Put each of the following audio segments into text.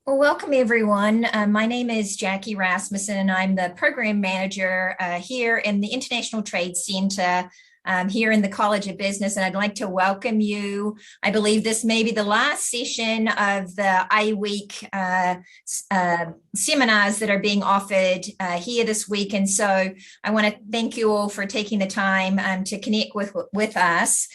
Well, welcome everyone. My name is Jackie Rasmussen, and I'm the program manager here in the International Trade Center here in the College of Business. And I'd like to welcome you. I believe this may be the last session of the I-Week seminars that are being offered here this week. And so I want to thank you all for taking the time to connect with us.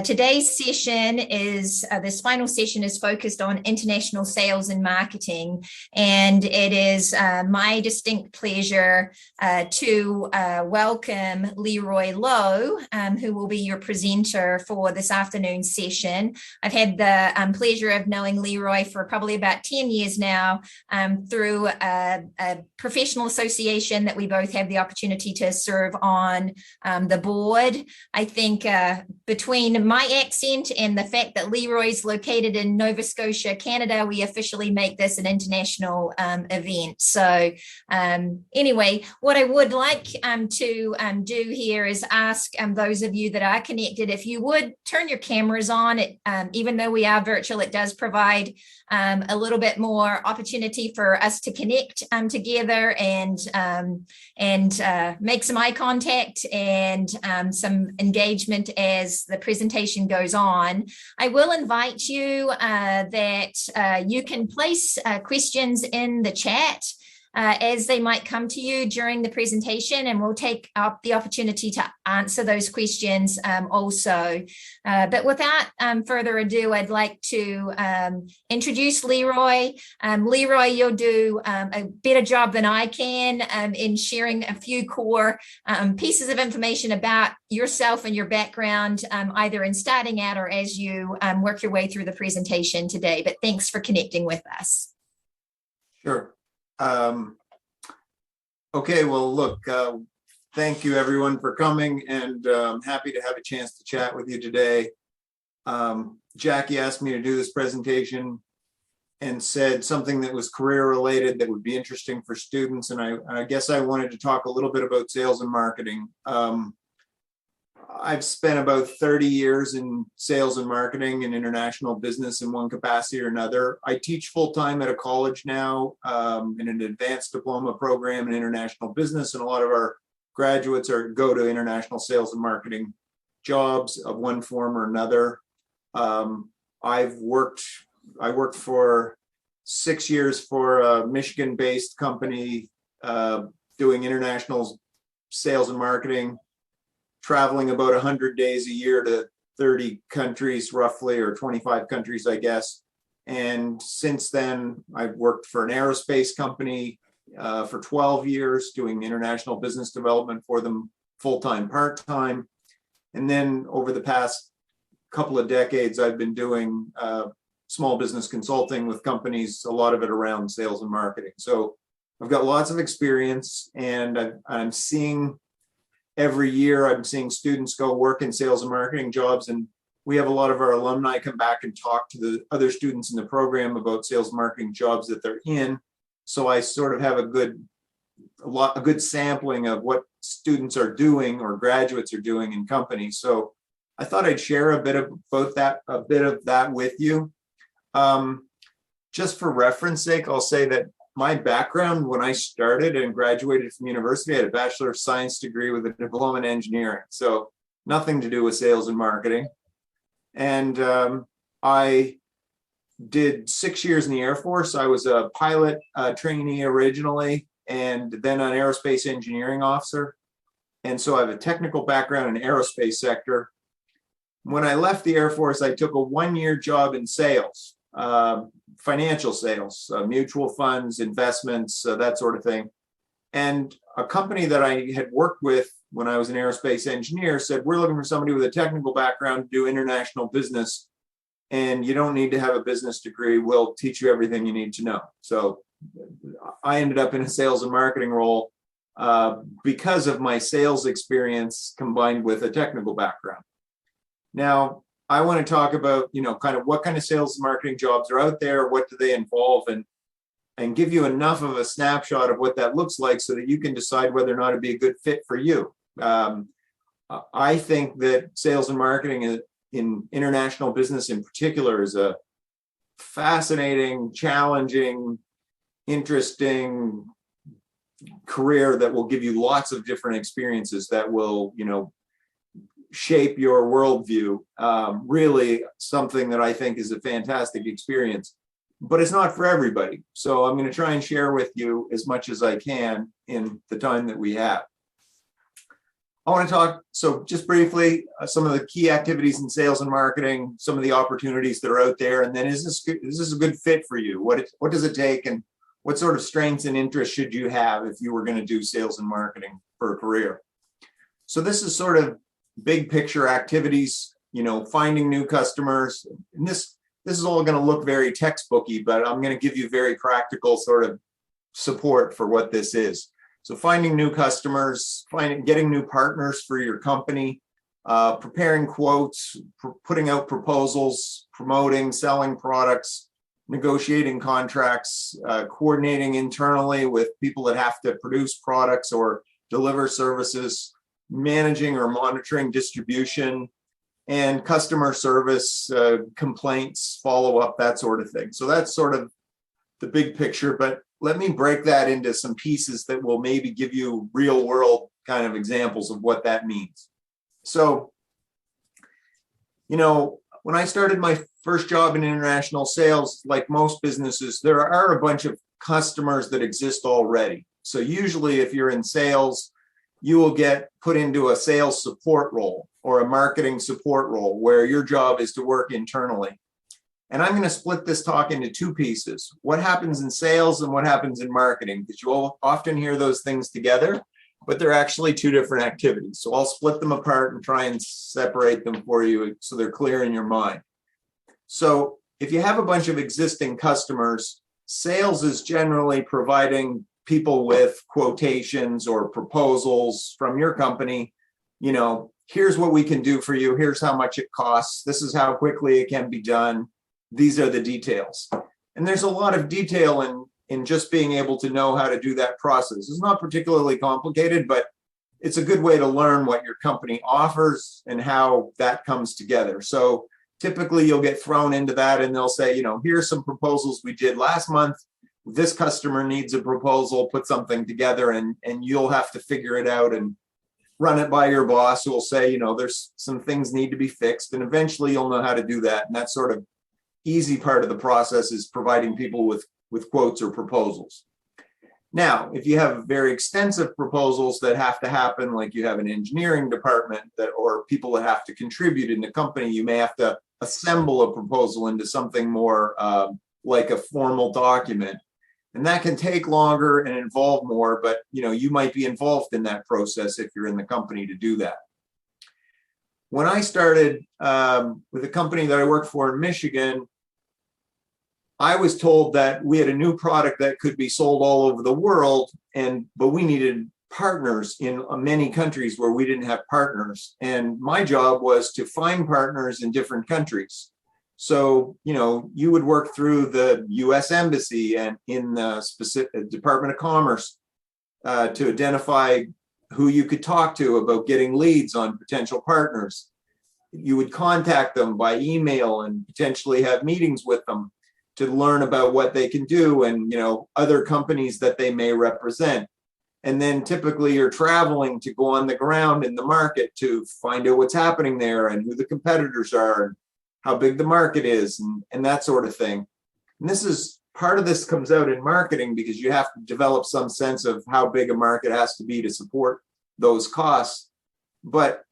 Today's session this final session is focused on international sales and marketing. And it is my distinct pleasure to welcome Leroy Lowe, who will be your presenter for this afternoon's session. I've had the pleasure of knowing Leroy for probably about 10 years now through a professional association that we both have the opportunity to serve on the board. I think between my accent and the fact that Leroy's located in Nova Scotia, Canada, we officially make this an international event. So anyway, what I would like to do here is ask those of you that are connected, if you would turn your cameras on. Even though we are virtual, it does provide a little bit more opportunity for us to connect together and make some eye contact and some engagement as the presentation goes on. I will invite you that you can place questions in the chat as they might come to you during the presentation, and we'll take up the opportunity to answer those questions also. But without further ado, I'd like to introduce Leroy. Leroy, you'll do a better job than I can in sharing a few core pieces of information about yourself and your background, either in starting out or as you work your way through the presentation today. But thanks for connecting with us. Sure. Okay, well, look, thank you everyone for coming, and I'm happy to have a chance to chat with you today. Jackie asked me to do this presentation and said something that was career related that would be interesting for students, and I guess I wanted to talk a little bit about sales and marketing. I've spent about 30 years in sales and marketing and international business in one capacity or another. I teach full-time at a college now in an advanced diploma program in international business, and a lot of our graduates go to international sales and marketing jobs of one form or another. I worked for 6 years for a Michigan-based company doing international sales and marketing, traveling about 100 days a year to 30 countries roughly, or 25 countries, I guess. And since then, I've worked for an aerospace company for 12 years, doing international business development for them full-time, part-time. And then over the past couple of decades, I've been doing small business consulting with companies, a lot of it around sales and marketing. So I've got lots of experience, and I'm seeing every year, I'm seeing students go work in sales and marketing jobs, and we have a lot of our alumni come back and talk to the other students in the program about sales and marketing jobs that they're in. So I sort of have a good sampling of what students are doing or graduates are doing in companies. So I thought I'd share a bit of that with you. Just for reference sake, I'll say that my background, when I started and graduated from university, I had a Bachelor of Science degree with a diploma in engineering. So nothing to do with sales and marketing. And I did 6 years in the Air Force. I was a pilot trainee originally, and then an aerospace engineering officer. And so I have a technical background in aerospace sector. When I left the Air Force, I took a 1-year job in sales. Financial sales, mutual funds, investments, that sort of thing. And a company that I had worked with when I was an aerospace engineer said, we're looking for somebody with a technical background to do international business, and you don't need to have a business degree. We'll teach you everything you need to know. So I ended up in a sales and marketing role because of my sales experience combined with a technical background. Now, I want to talk about, kind of what kind of sales and marketing jobs are out there, what do they involve, and give you enough of a snapshot of what that looks like so that you can decide whether or not it'd be a good fit for you. I think that sales and marketing in international business in particular is a fascinating, challenging, interesting career that will give you lots of different experiences that will, shape your worldview. Really something that I think is a fantastic experience, but it's not for everybody. So I'm going to try and share with you as much as I can in the time that we have. I want to talk, so just briefly, some of the key activities in sales and marketing, some of the opportunities that are out there, and then is this a good fit for you? What does it take, and what sort of strengths and interests should you have if you were going to do sales and marketing for a career? So this is sort of big picture activities, finding new customers. And this is all going to look very textbooky, but I'm going to give you very practical sort of support for what this is. So finding new customers, getting new partners for your company, preparing quotes, putting out proposals, promoting, selling products, negotiating contracts, coordinating internally with people that have to produce products or deliver services, managing or monitoring distribution, and customer service, complaints, follow-up, that sort of thing. So that's sort of the big picture, but let me break that into some pieces that will maybe give you real world kind of examples of what that means. So, when I started my first job in international sales, like most businesses, there are a bunch of customers that exist already. So usually if you're in sales, you will get put into a sales support role or a marketing support role where your job is to work internally. And I'm going to split this talk into two pieces: what happens in sales and what happens in marketing, because you will often hear those things together, but they're actually two different activities. So I'll split them apart and try and separate them for you so they're clear in your mind. So if you have a bunch of existing customers, sales is generally providing people with quotations or proposals from your company. Here's what we can do for you. Here's how much it costs. This is how quickly it can be done. These are the details. And there's a lot of detail in just being able to know how to do that process. It's not particularly complicated, but it's a good way to learn what your company offers and how that comes together. So typically you'll get thrown into that and they'll say, here's some proposals we did last month. This customer needs a proposal, put something together, and you'll have to figure it out and run it by your boss, who will say, there's some things need to be fixed, and eventually you'll know how to do that. And that sort of easy part of the process is providing people with quotes or proposals. Now, if you have very extensive proposals that have to happen, like you have an engineering department or people that have to contribute in the company, you may have to assemble a proposal into something more like a formal document. And that can take longer and involve more, but you might be involved in that process if you're in the company to do that. When I started with a company that I worked for in Michigan, I was told that we had a new product that could be sold all over the world, but we needed partners in many countries where we didn't have partners. And my job was to find partners in different countries. So, you would work through the US Embassy and in the specific Department of Commerce to identify who you could talk to about getting leads on potential partners. You would contact them by email and potentially have meetings with them to learn about what they can do and, other companies that they may represent. And then typically you're traveling to go on the ground in the market to find out what's happening there and who the competitors are, and how big the market is, and that sort of thing. And part of this comes out in marketing because you have to develop some sense of how big a market has to be to support those costs. But,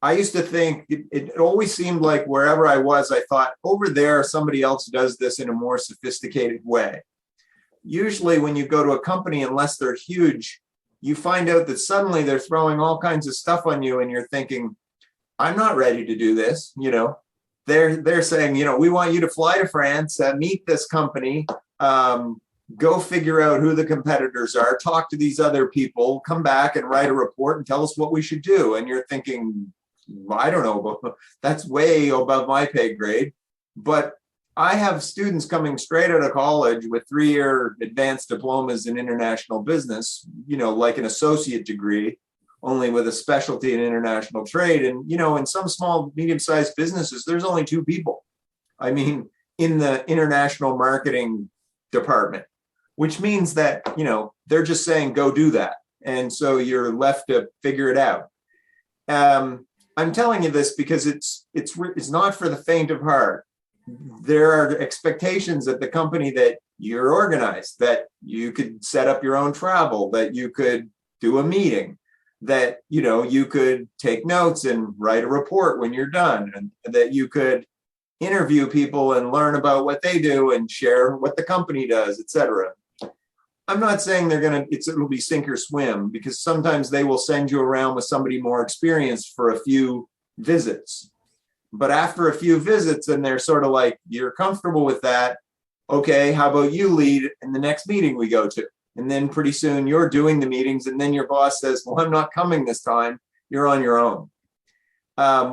I used to think it always seemed like wherever I was, I thought over there, somebody else does this in a more sophisticated way. Usually when you go to a company, unless they're huge, you find out that suddenly they're throwing all kinds of stuff on you and you're thinking, I'm not ready to do this. They're saying, we want you to fly to France, meet this company, go figure out who the competitors are, talk to these other people, come back and write a report and tell us what we should do. And you're thinking, I don't know, that's way above my pay grade. But I have students coming straight out of college with 3-year advanced diplomas in international business, like an associate degree, only with a specialty in international trade. And, in some small, medium-sized businesses, there's only 2 people I mean, in the international marketing department, which means that, they're just saying, go do that. And so you're left to figure it out. I'm telling you this because it's not for the faint of heart. There are expectations at the company that you're organized, that you could set up your own travel, that you could do a meeting, that, you could take notes and write a report when you're done, and that you could interview people and learn about what they do and share what the company does, etc. I'm not saying it'll be sink or swim, because sometimes they will send you around with somebody more experienced for a few visits. But after a few visits, and they're sort of like, you're comfortable with that. Okay, how about you lead in the next meeting we go to? And then pretty soon you're doing the meetings, and then your boss says, well, I'm not coming this time. You're on your own.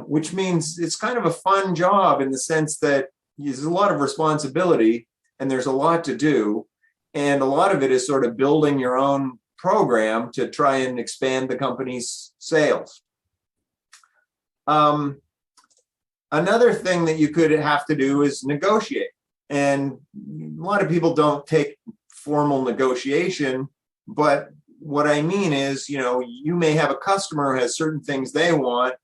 Which means it's kind of a fun job in the sense that there's a lot of responsibility and there's a lot to do. And a lot of it is sort of building your own program to try and expand the company's sales. Another thing that you could have to do is negotiate. And a lot of people don't take formal negotiation, but what I mean is, you may have a customer who has certain things they want,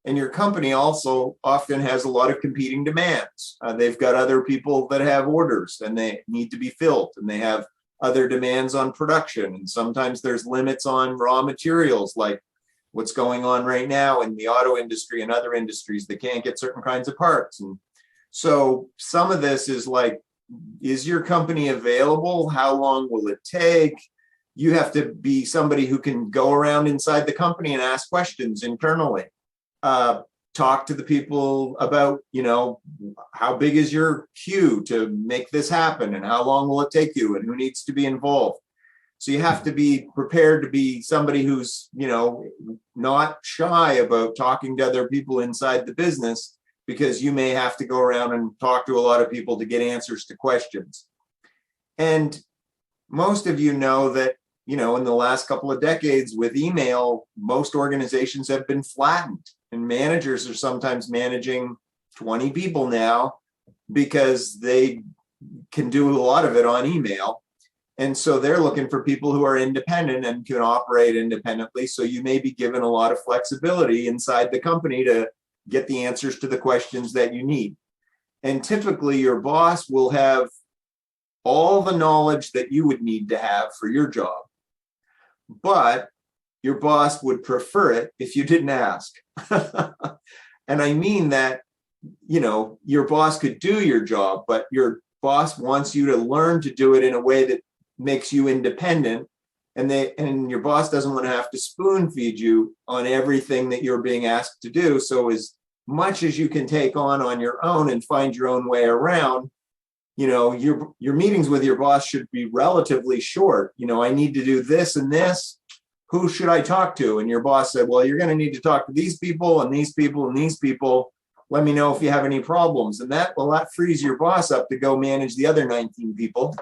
and your company also often has a lot of competing demands. They've got other people that have orders and they need to be filled, and they have other demands on production. And sometimes there's limits on raw materials, like what's going on right now in the auto industry and other industries that can't get certain kinds of parts. And so some of this is like, is your company available? How long will it take? You have to be somebody who can go around inside the company and ask questions internally. Talk to the people about, how big is your queue to make this happen, and how long will it take you, and who needs to be involved. So you have to be prepared to be somebody who's, not shy about talking to other people inside the business, because you may have to go around and talk to a lot of people to get answers to questions. And most of you know that, in the last couple of decades with email, most organizations have been flattened, and managers are sometimes managing 20 people now because they can do a lot of it on email. And so they're looking for people who are independent and can operate independently. So you may be given a lot of flexibility inside the company to get the answers to the questions that you need. And typically your boss will have all the knowledge that you would need to have for your job, but your boss would prefer it if you didn't ask. And I mean that, your boss could do your job, but your boss wants you to learn to do it in a way that makes you independent. And your boss doesn't want to have to spoon feed you on everything that you're being asked to do. So as much as you can take on your own and find your own way around, your meetings with your boss should be relatively short. I need to do this and this. Who should I talk to? And your boss said, well, you're going to need to talk to these people and these people and these people. Let me know if you have any problems. And that frees your boss up to go manage the other 19 people.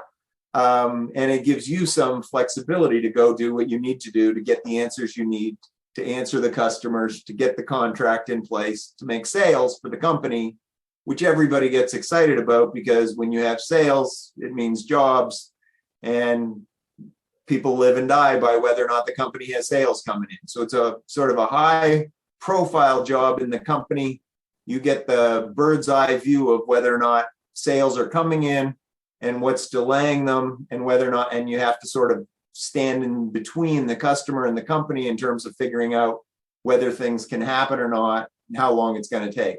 And it gives you some flexibility to go do what you need to do to get the answers you need to answer the customers, to get the contract in place, to make sales for the company, which everybody gets excited about, because when you have sales, it means jobs, and people live and die by whether or not the company has sales coming in. So it's a sort of a high profile job in the company. You get the bird's eye view of whether or not sales are coming in and what's delaying them, and whether or not, and you have to sort of stand in between the customer and the company in terms of figuring out whether things can happen or not, and how long it's going to take.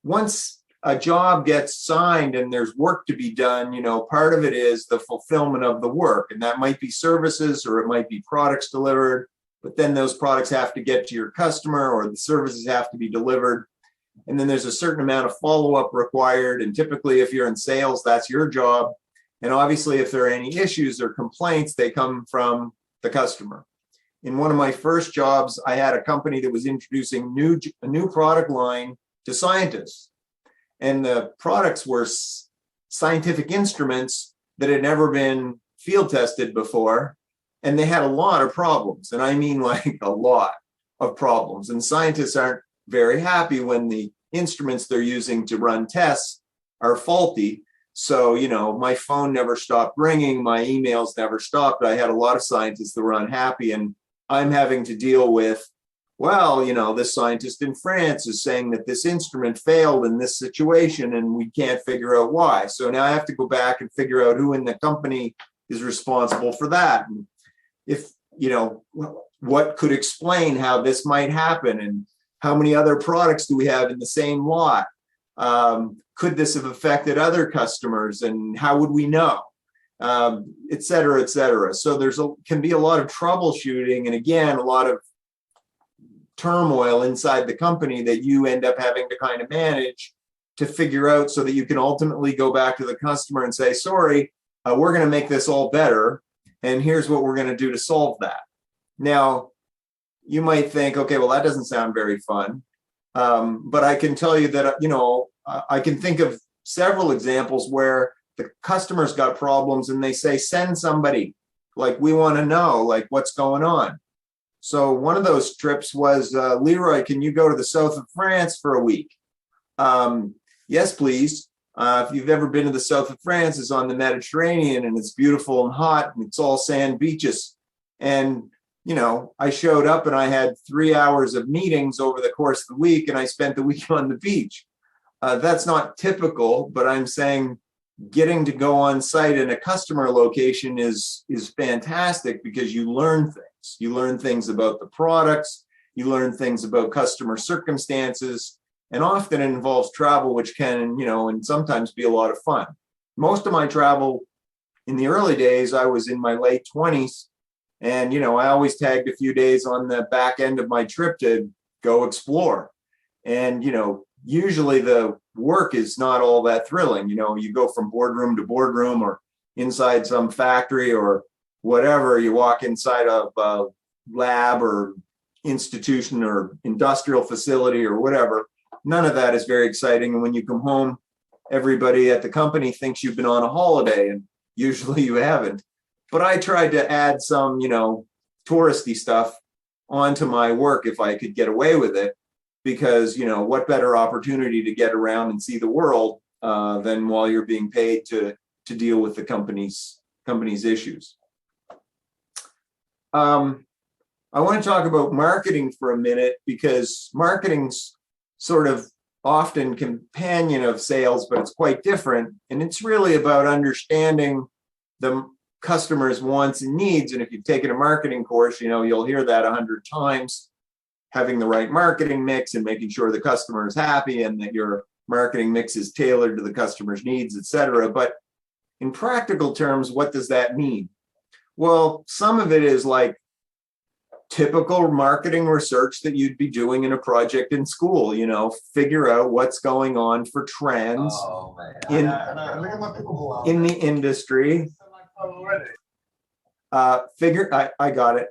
Once a job gets signed and there's work to be done, part of it is the fulfillment of the work. And that might be services, or it might be products delivered, but then those products have to get to your customer, or the services have to be delivered. And then there's a certain amount of follow-up required. And typically, if you're in sales, that's your job. And obviously, if there are any issues or complaints, they come from the customer. In one of my first jobs, I had a company that was introducing a new product line to scientists. And the products were scientific instruments that had never been field tested before. And they had a lot of problems. And I mean like a lot of problems. And scientists aren't very happy when the instruments they're using to run tests are faulty. So, my phone never stopped ringing, my emails never stopped. I had a lot of scientists that were unhappy, and I'm having to deal with, well, this scientist in France is saying that this instrument failed in this situation and we can't figure out why. So now I have to go back and figure out who in the company is responsible for that. And if, what could explain how this might happen, and how many other products do we have in the same lot? Could this have affected other customers, and how would we know? Et cetera, et cetera. So can be a lot of troubleshooting, and again, a lot of turmoil inside the company that you end up having to kind of manage to figure out, so that you can ultimately go back to the customer and say, sorry, we're going to make this all better, and here's what we're going to do to solve that. Now, you might think, okay, well, that doesn't sound very fun. But I can tell you that, I can think of several examples where the customer's got problems and they say, send somebody, like, we want to know, like, what's going on. So one of those trips was, Leroy, can you go to the south of France for a week? Yes, please. If you've ever been to the south of France, it's on the Mediterranean, and it's beautiful and hot, and it's all sand beaches. And I showed up and I had 3 hours of meetings over the course of the week, and I spent the week on the beach. That's not typical, but I'm saying getting to go on site in a customer location is fantastic, because you learn things. You learn things about the products, you learn things about customer circumstances, and often it involves travel, which can, and sometimes be a lot of fun. Most of my travel in the early days, I was in my late 20s. And, I always tagged a few days on the back end of my trip to go explore. And, usually the work is not all that thrilling. You go from boardroom to boardroom, or inside some factory or whatever. You walk inside of a lab or institution or industrial facility or whatever. None of that is very exciting. And when you come home, everybody at the company thinks you've been on a holiday, and usually you haven't. But I tried to add some, touristy stuff onto my work if I could get away with it, because, what better opportunity to get around and see the world than while you're being paid to deal with the company's issues. I want to talk about marketing for a minute, because marketing's sort of often companion of sales, but it's quite different. And it's really about understanding the customers' wants and needs. And if you've taken a marketing course, you'll hear that 100 times, having the right marketing mix and making sure the customer is happy and that your marketing mix is tailored to the customer's needs, et cetera. But in practical terms, what does that mean? Well, some of it is like typical marketing research that you'd be doing in a project in school, figure out what's going on for trends in the industry. I got it.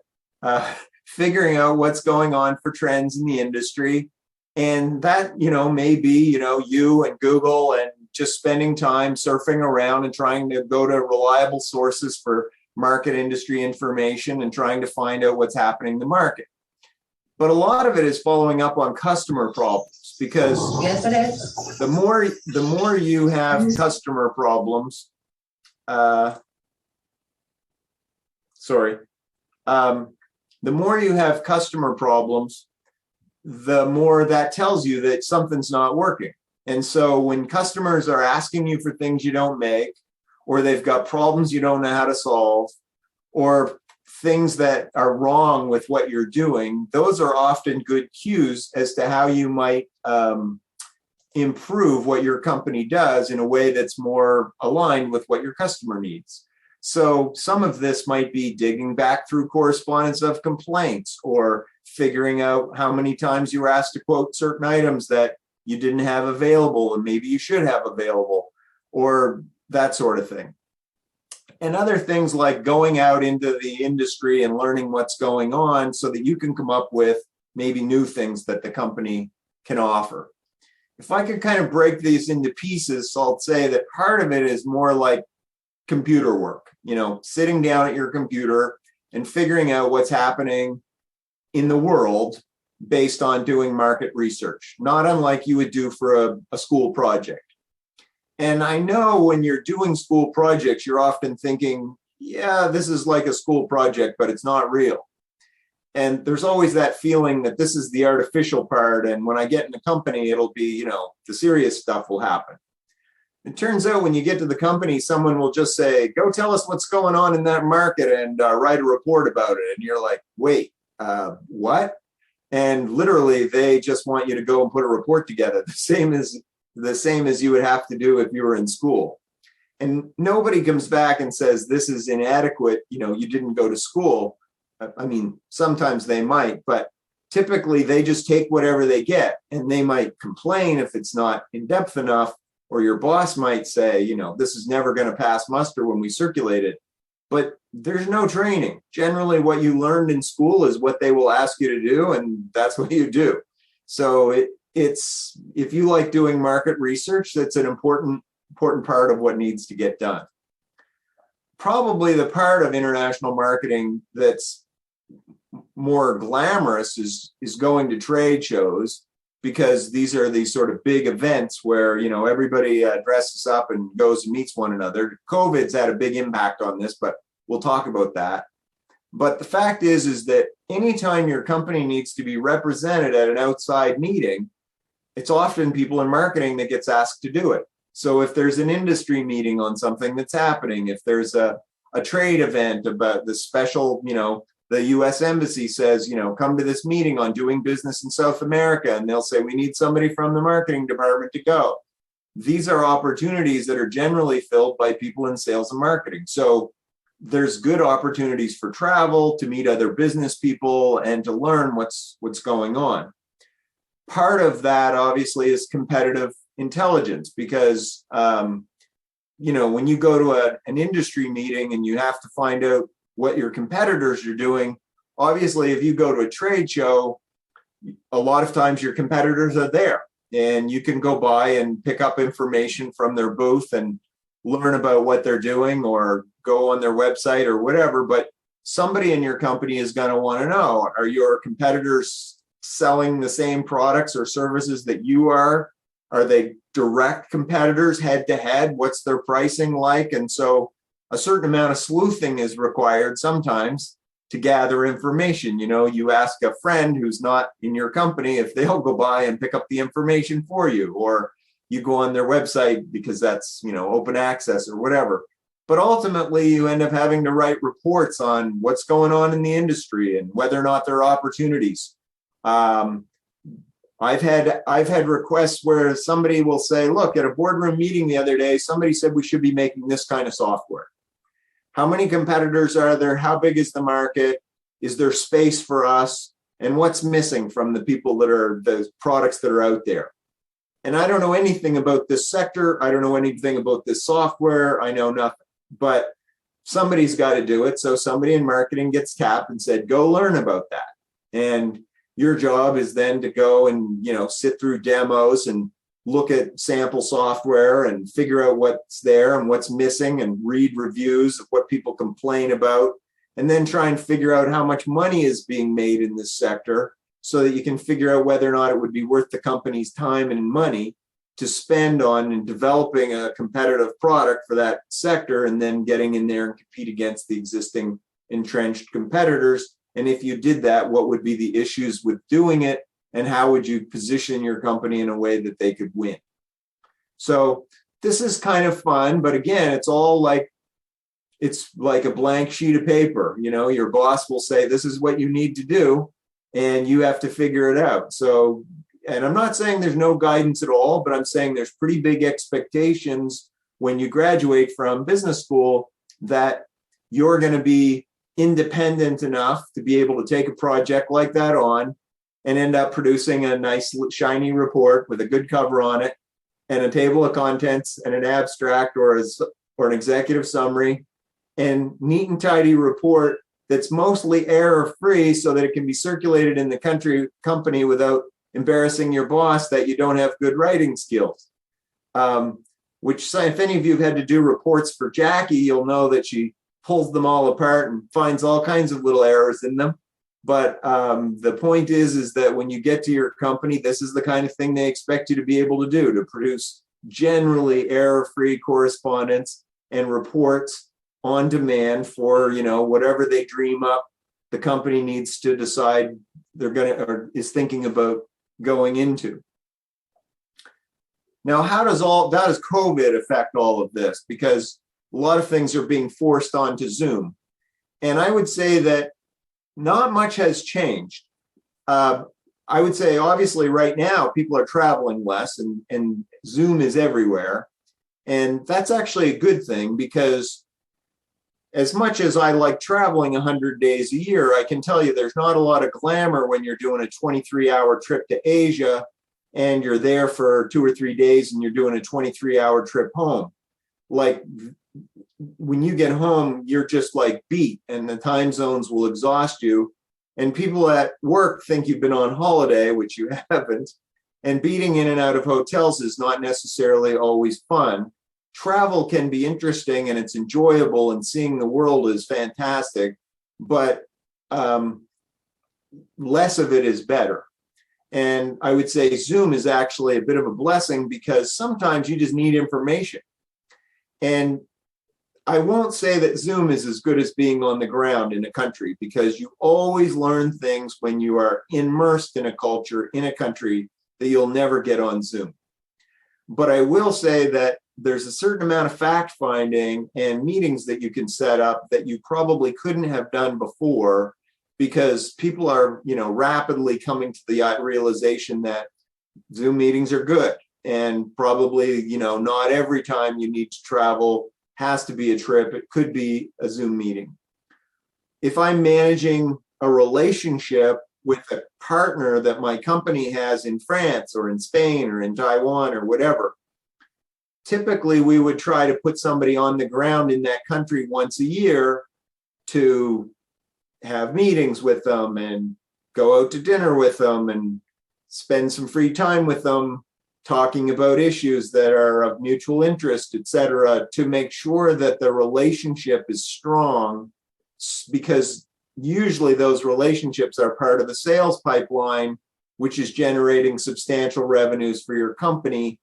Figuring out what's going on for trends in the industry. And that, maybe, you and Google and just spending time surfing around and trying to go to reliable sources for market industry information and trying to find out what's happening in the market. But a lot of it is following up on customer problems, because the more you have customer problems, the more you have customer problems, the more that tells you that something's not working. And so when customers are asking you for things you don't make, or they've got problems you don't know how to solve, or things that are wrong with what you're doing, those are often good cues as to how you might improve what your company does in a way that's more aligned with what your customer needs. So some of this might be digging back through correspondence of complaints, or figuring out how many times you were asked to quote certain items that you didn't have available and maybe you should have available, or that sort of thing. And other things like going out into the industry and learning what's going on so that you can come up with maybe new things that the company can offer. If I could kind of break these into pieces, so I'll say that part of it is more like computer work, sitting down at your computer and figuring out what's happening in the world based on doing market research, not unlike you would do for a school project. And I know when you're doing school projects, you're often thinking, yeah, this is like a school project, but it's not real. And there's always that feeling that this is the artificial part. And when I get in a company, it'll be, the serious stuff will happen. It turns out when you get to the company, someone will just say, go tell us what's going on in that market and write a report about it. And you're like, wait, what? And literally, they just want you to go and put a report together, the same as you would have to do if you were in school. And nobody comes back and says, this is inadequate, you didn't go to school. I mean, sometimes they might, but typically they just take whatever they get, and they might complain if it's not in depth enough, or your boss might say, this is never going to pass muster when we circulate it. But there's no training. Generally, what you learned in school is what they will ask you to do, and that's what you do. So it's if you like doing market research, that's an important part of what needs to get done. Probably the part of international marketing that's more glamorous is going to trade shows, because these are these sort of big events where, everybody dresses up and goes and meets one another. COVID's had a big impact on this, but we'll talk about that. But the fact is that anytime your company needs to be represented at an outside meeting, it's often people in marketing that gets asked to do it. So if there's an industry meeting on something that's happening, if there's a trade event about the special, the US Embassy says, come to this meeting on doing business in South America, and they'll say, we need somebody from the marketing department to go. These are opportunities that are generally filled by people in sales and marketing. So there's good opportunities for travel, to meet other business people, and to learn what's going on. Part of that, obviously, is competitive intelligence, because, when you go to an industry meeting and you have to find out what your competitors are doing, obviously, if you go to a trade show, a lot of times your competitors are there, and you can go by and pick up information from their booth and learn about what they're doing, or go on their website or whatever. But somebody in your company is going to want to know, are your competitors selling the same products or services that you are? Are they direct competitors head to head? What's their pricing like? And so a certain amount of sleuthing is required sometimes to gather information. You ask a friend who's not in your company if they'll go by and pick up the information for you, or you go on their website because that's, open access or whatever. But ultimately, you end up having to write reports on what's going on in the industry and whether or not there are opportunities. I've had requests where somebody will say, look, at a boardroom meeting the other day, somebody said we should be making this kind of software. How many competitors are there? How big is the market? Is there space for us? And what's missing from the people that are the products that are out there? And I don't know anything about this sector. I don't know anything about this software. I know nothing, but somebody's got to do it. So somebody in marketing gets tapped and said, go learn about that. And your job is then to go and, sit through demos and look at sample software and figure out what's there and what's missing, and read reviews of what people complain about, and then try and figure out how much money is being made in this sector, so that you can figure out whether or not it would be worth the company's time and money to spend on in developing a competitive product for that sector, and then getting in there and compete against the existing entrenched competitors. And if you did that, what would be the issues with doing it, and how would you position your company in a way that they could win? So this is kind of fun, but again, it's like a blank sheet of paper. Your boss will say, this is what you need to do, and you have to figure it out. So, and I'm not saying there's no guidance at all, but I'm saying there's pretty big expectations when you graduate from business school that you're going to be independent enough to be able to take a project like that on and end up producing a nice shiny report with a good cover on it, and a table of contents, and an abstract, or an executive summary, and neat and tidy report that's mostly error-free, so that it can be circulated in the company without embarrassing your boss that you don't have good writing skills. Which, if any of you have had to do reports for Jackie, you'll know that she pulls them all apart and finds all kinds of little errors in them. But the point is that when you get to your company, this is the kind of thing they expect you to be able to do, to produce generally error-free correspondence and reports on demand for, whatever they dream up, the company needs to decide they're going to, or is thinking about going into. Now, how does COVID affect all of this? Because a lot of things are being forced onto Zoom. And I would say that not much has changed. I would say, obviously, right now, people are traveling less and Zoom is everywhere. And that's actually a good thing, because as much as I like traveling 100 days a year, I can tell you there's not a lot of glamour when you're doing a 23-hour trip to Asia and you're there for 2 or 3 days and you're doing a 23-hour trip home. Like, when you get home, you're just like beat, and the time zones will exhaust you. And people at work think you've been on holiday, which you haven't. And beating in and out of hotels is not necessarily always fun. Travel can be interesting and it's enjoyable, and seeing the world is fantastic, but less of it is better. And I would say Zoom is actually a bit of a blessing, because sometimes you just need information. And I won't say that Zoom is as good as being on the ground in a country, because you always learn things when you are immersed in a culture, in a country, that you'll never get on Zoom. But I will say that there's a certain amount of fact finding and meetings that you can set up that you probably couldn't have done before, because people are, rapidly coming to the realization that Zoom meetings are good. And probably, not every time you need to travel has to be a trip. It could be a Zoom meeting. If I'm managing a relationship with a partner that my company has in France or in Spain or in Taiwan or whatever, typically we would try to put somebody on the ground in that country once a year to have meetings with them and go out to dinner with them and spend some free time with them, talking about issues that are of mutual interest, et cetera, to make sure that the relationship is strong, because usually those relationships are part of the sales pipeline, which is generating substantial revenues for your company.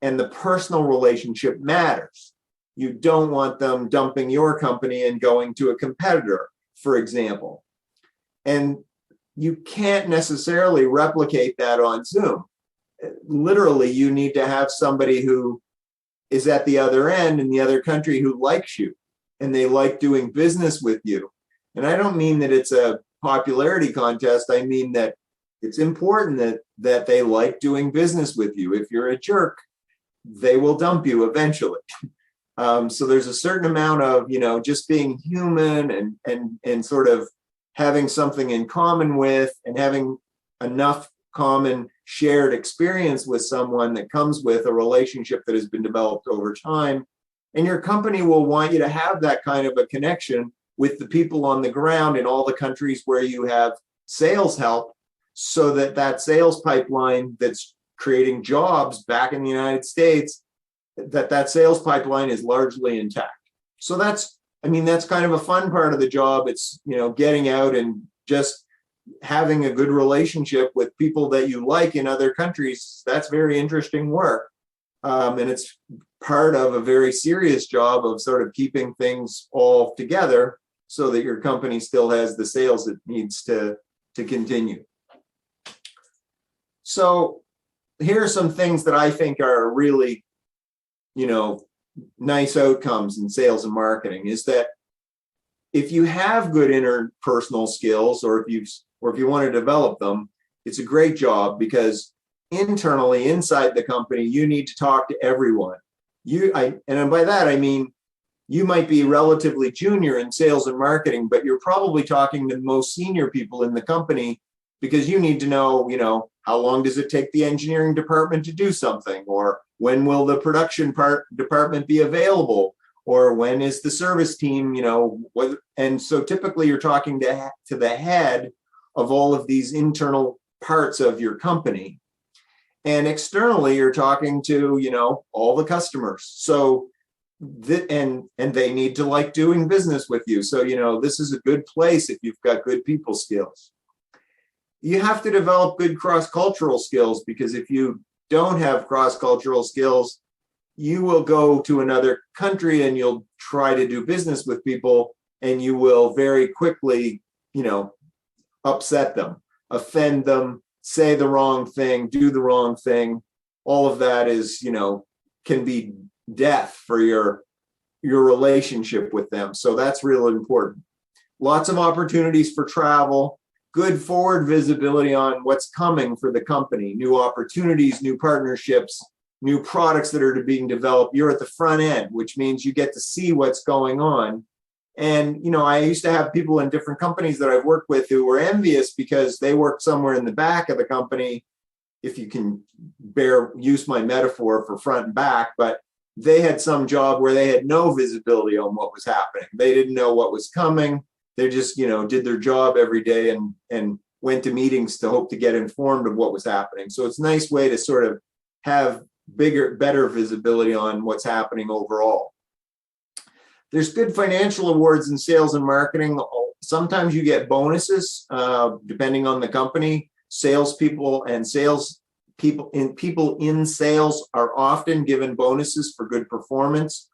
And the personal relationship matters. You don't want them dumping your company and going to a competitor, for example. And you can't necessarily replicate that on Zoom. Literally, you need to have somebody who is at the other end in the other country who likes you and they like doing business with you. And I don't mean that it's a popularity contest. I mean that it's important that they like doing business with you. If you're a jerk, they will dump you eventually. So there's a certain amount of, just being human and sort of having something in common with, and having enough common shared experience with someone that comes with a relationship that has been developed over time. And your company will want you to have that kind of a connection with the people on the ground in all the countries where you have sales help, so that that sales pipeline that's creating jobs back in the United States, that sales pipeline is largely intact. So that's kind of a fun part of the job. It's, getting out and just having a good relationship with people that you like in other countries. That's very interesting work. And it's part of a very serious job of sort of keeping things all together so that your company still has the sales it needs to continue. So here are some things that I think are really, nice outcomes in sales and marketing, is that if you have good interpersonal skills, or if you want to develop them, it's a great job, because internally inside the company, you need to talk to everyone. And by that, I mean, you might be relatively junior in sales and marketing, but you're probably talking to the most senior people in the company, because you need to know, how long does it take the engineering department to do something? Or when will the production department be available? Or when is the service team, and so typically you're talking to the head of all of these internal parts of your company. And externally, you're talking to, all the customers. So and they need to like doing business with you. So, this is a good place if you've got good people skills. You have to develop good cross-cultural skills, because if you don't have cross-cultural skills, you will go to another country and you'll try to do business with people, and you will very quickly, upset them, offend them, say the wrong thing, do the wrong thing. All of that is, can be death for your relationship with them. So that's really important. Lots of opportunities for travel, good forward visibility on what's coming for the company, new opportunities, new partnerships, new products that are being developed. You're at the front end, which means you get to see what's going on. And, I used to have people in different companies that I've worked with who were envious because they worked somewhere in the back of the company, if you can use my metaphor for front and back, but they had some job where they had no visibility on what was happening. They didn't know what was coming. They just, did their job every day and went to meetings to hope to get informed of what was happening. So it's a nice way to sort of have better visibility on what's happening overall. There's good financial awards in sales and marketing. Sometimes you get bonuses, depending on the company. Salespeople and people in sales are often given bonuses for good performance.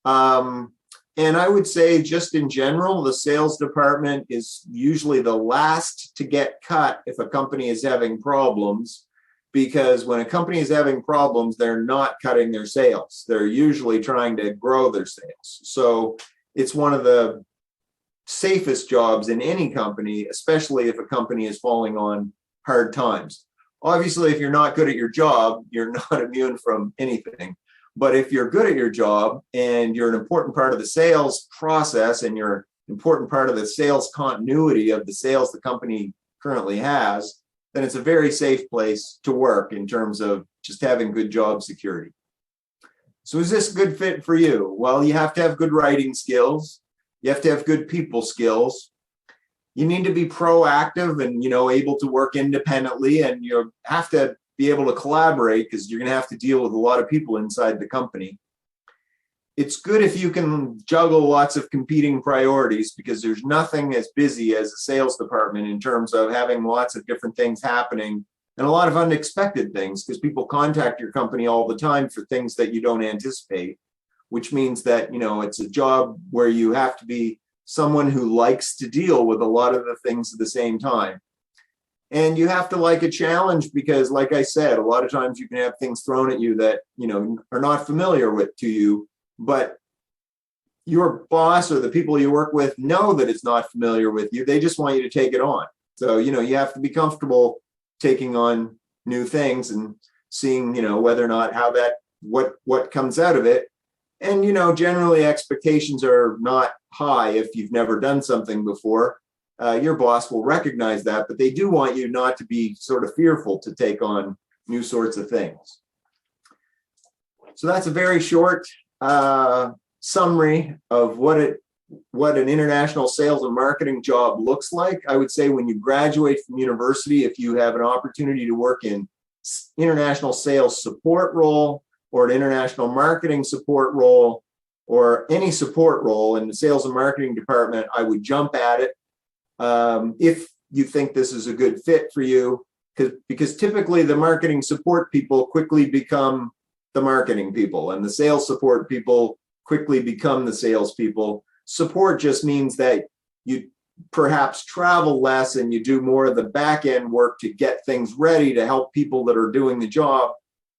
And I would say, just in general, the sales department is usually the last to get cut if a company is having problems, because when a company is having problems, they're not cutting their sales. They're usually trying to grow their sales. So it's one of the safest jobs in any company, especially if a company is falling on hard times. Obviously, if you're not good at your job, you're not immune from anything. But if you're good at your job and you're an important part of the sales process and you're an important part of the sales continuity of the sales the company currently has, then it's a very safe place to work in terms of just having good job security. So is this a good fit for you? Well, you have to have good writing skills. You have to have good people skills. You need to be proactive and, able to work independently, and you have to be able to collaborate because you're going to have to deal with a lot of people inside the company. It's good if you can juggle lots of competing priorities, because there's nothing as busy as a sales department in terms of having lots of different things happening and a lot of unexpected things, because people contact your company all the time for things that you don't anticipate, which means that, it's a job where you have to be someone who likes to deal with a lot of the things at the same time. And you have to like a challenge, because, like I said, a lot of times you can have things thrown at you that, are not familiar to you, but your boss or the people you work with know that it's not familiar with you. They just want you to take it on. So, you have to be comfortable taking on new things and seeing, whether or not what comes out of it. And, generally expectations are not high if you've never done something before. Your boss will recognize that, but they do want you not to be sort of fearful to take on new sorts of things. So that's a very short summary of what an international sales and marketing job looks like. I would say when you graduate from university, if you have an opportunity to work in international sales support role or an international marketing support role or any support role in the sales and marketing department, I would jump at it. If you think this is a good fit for you, because typically the marketing support people quickly become the marketing people, and the sales support people quickly become the sales people. Support just means that you perhaps travel less and you do more of the back end work to get things ready to help people that are doing the job.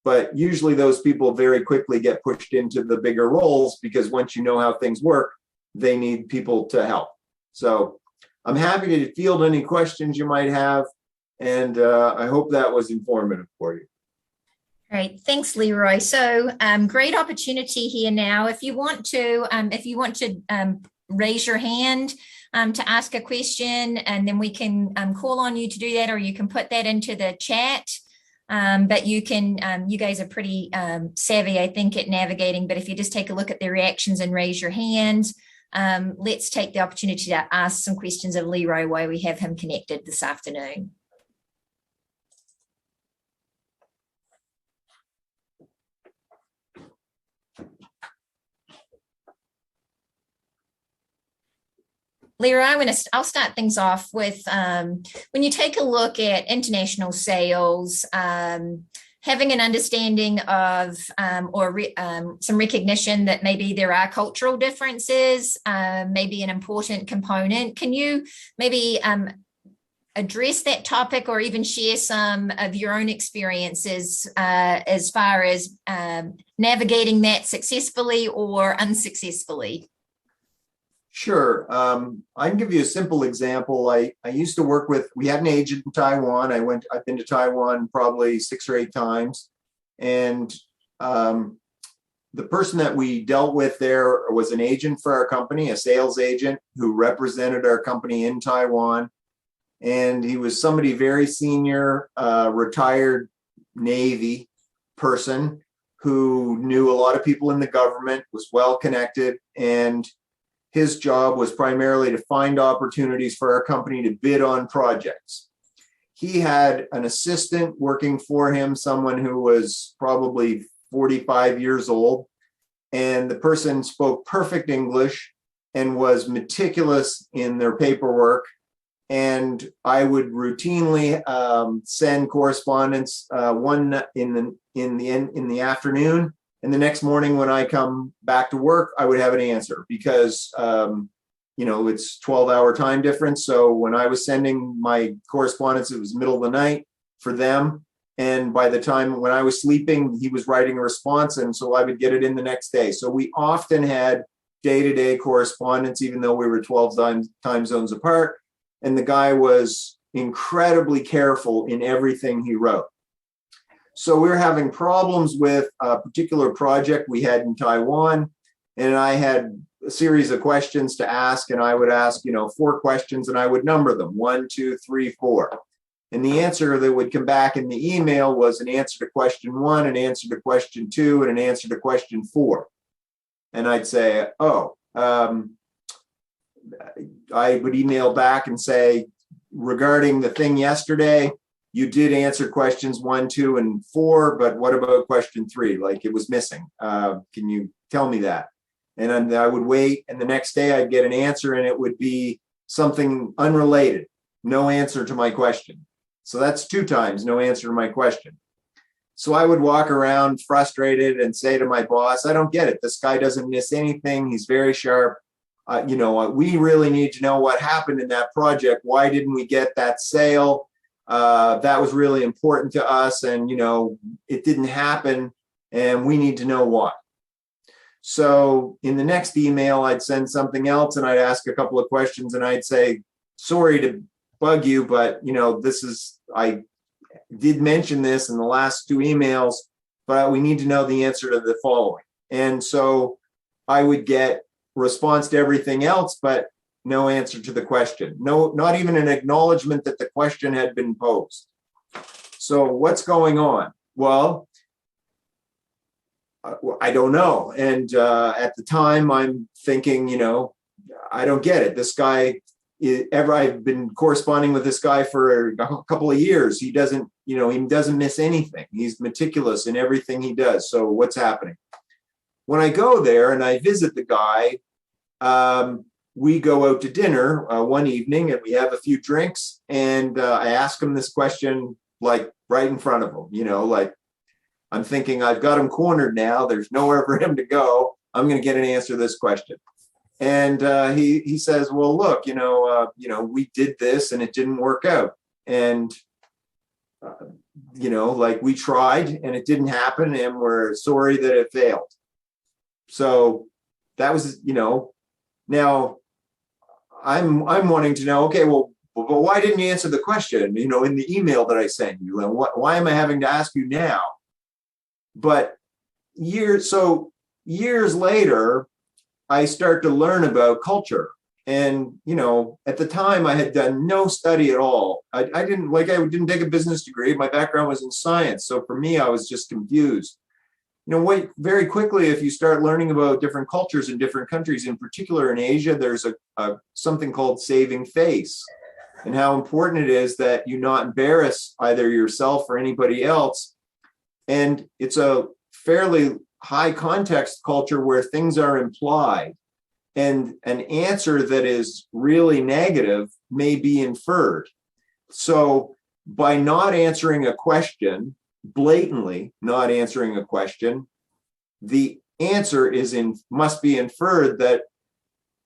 But usually those people very quickly get pushed into the bigger roles, because once you know how things work, they need people to help. So I'm happy to field any questions you might have, and I hope that was informative for you. Great, thanks, Leroy. So great opportunity here now. If you want to raise your hand to ask a question, and then we can call on you to do that, or you can put that into the chat. But you guys are pretty savvy, I think, at navigating. But if you just take a look at the reactions and raise your hand, let's take the opportunity to ask some questions of Leroy while we have him connected this afternoon. Leroy, I'll start things off with when you take a look at international sales, having an understanding of some recognition that maybe there are cultural differences, maybe an important component. Can you maybe address that topic or even share some of your own experiences as far as navigating that successfully or unsuccessfully? Sure. I can give you a simple example. I used to work with, we had an agent in Taiwan. I've been to Taiwan probably 6 or 8 times. And the person that we dealt with there was an agent for our company, a sales agent who represented our company in Taiwan. And he was somebody very senior, retired Navy person who knew a lot of people in the government, was well connected, and his job was primarily to find opportunities for our company to bid on projects. He had an assistant working for him, someone who was probably 45 years old, and the person spoke perfect English and was meticulous in their paperwork. And I would routinely send correspondence one in the afternoon. And the next morning when I come back to work, I would have an answer because, it's 12-hour time difference. So when I was sending my correspondence, it was middle of the night for them. And by the time when I was sleeping, he was writing a response. And so I would get it in the next day. So we often had day-to-day correspondence, even though we were 12 time zones apart. And the guy was incredibly careful in everything he wrote. So we were having problems with a particular project we had in Taiwan, and I had a series of questions to ask, and I would ask, 4 questions, and I would number them 1, 2, 3, 4. And the answer that would come back in the email was an answer to question 1, an answer to question 2, and an answer to question 4. And I'd say, I would email back and say, regarding the thing yesterday, you did answer questions 1, 2, and 4, but what about question 3? Like it was missing. Can you tell me that? And then I would wait, and the next day I'd get an answer, and it would be something unrelated. No answer to my question. So that's 2 times no answer to my question. So I would walk around frustrated and say to my boss, I don't get it. This guy doesn't miss anything. He's very sharp. We really need to know what happened in that project. Why didn't we get that sale? That was really important to us, and it didn't happen, and we need to know why. So in the next email, I'd send something else, and I'd ask a couple of questions, and I'd say, sorry to bug you, but I did mention this in the last 2 emails, but we need to know the answer to the following. And so I would get response to everything else, but no answer to the question. No, not even an acknowledgement that the question had been posed. So what's going on? Well, I don't know. And at the time, I'm thinking, I don't get it. This guy, I've been corresponding with this guy for a couple of years. He doesn't miss anything. He's meticulous in everything he does. So what's happening? When I go there and I visit the guy, we go out to dinner one evening and we have a few drinks, and I ask him this question, like right in front of him, like I'm thinking I've got him cornered now. There's nowhere for him to go. I'm going to get an answer to this question. And he says, well, look, we did this and it didn't work out. And, we tried and it didn't happen, and we're sorry that it failed. So that was, now I'm wanting to know, okay, well, why didn't you answer the question, in the email that I sent you? And why am I having to ask you now? But years later, I start to learn about culture. And, at the time I had done no study at all. I didn't take a business degree. My background was in science. So for me, I was just confused. Very quickly, if you start learning about different cultures in different countries, in particular in Asia, there's something called saving face, and how important it is that you not embarrass either yourself or anybody else. And it's a fairly high context culture where things are implied. And an answer that is really negative may be inferred. So by not answering a question, blatantly not answering a question, the answer must be inferred that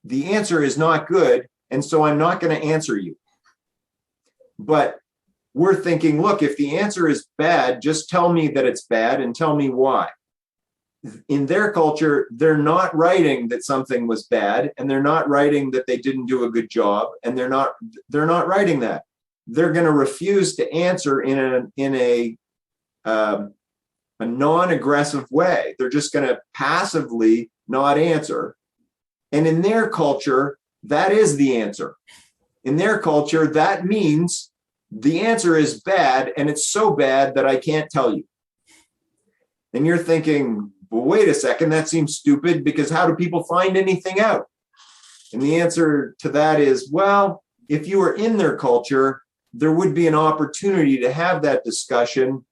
the answer is not good, and so I'm not going to answer you. But we're thinking, look, if the answer is bad, just tell me that it's bad and tell me why. In their culture, they're not writing that something was bad, and they're not writing that they didn't do a good job, and they're not writing that. They're going to refuse to answer in a non-aggressive way. They're just going to passively not answer. And in their culture, that is the answer. In their culture, that means the answer is bad, and it's so bad that I can't tell you. And you're thinking, well, wait a second, that seems stupid, because how do people find anything out? And the answer to that is, well, if you were in their culture, there would be an opportunity to have that discussion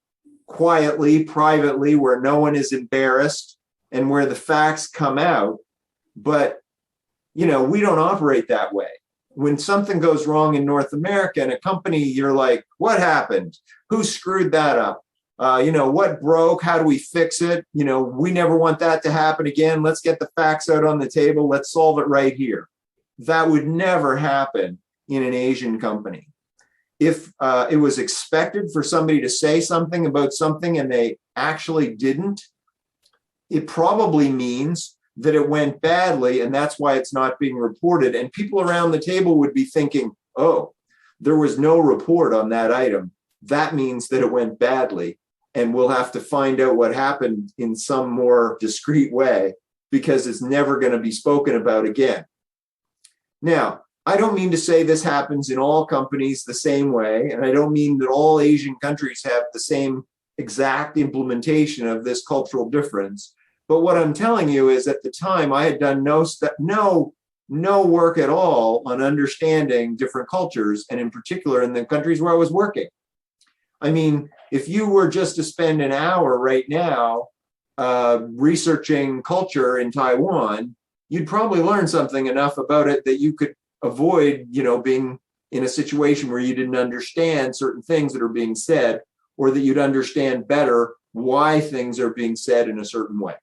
quietly, privately, where no one is embarrassed and where the facts come out. But, we don't operate that way. When something goes wrong in North America in a company, you're like, what happened? Who screwed that up? What broke? How do we fix it? We never want that to happen again. Let's get the facts out on the table. Let's solve it right here. That would never happen in an Asian company. If it was expected for somebody to say something about something and they actually didn't, it probably means that it went badly, and that's why it's not being reported. And people around the table would be thinking, oh, there was no report on that item. That means that it went badly, and we'll have to find out what happened in some more discreet way, because it's never going to be spoken about again. Now, I don't mean to say this happens in all companies the same way, and I don't mean that all Asian countries have the same exact implementation of this cultural difference. But what I'm telling you is, at the time, I had done no work at all on understanding different cultures, and in particular in the countries where I was working. I mean, if you were just to spend an hour right now researching culture in Taiwan, you'd probably learn something enough about it that you could avoid, being in a situation where you didn't understand certain things that are being said, or that you'd understand better why things are being said in a certain way.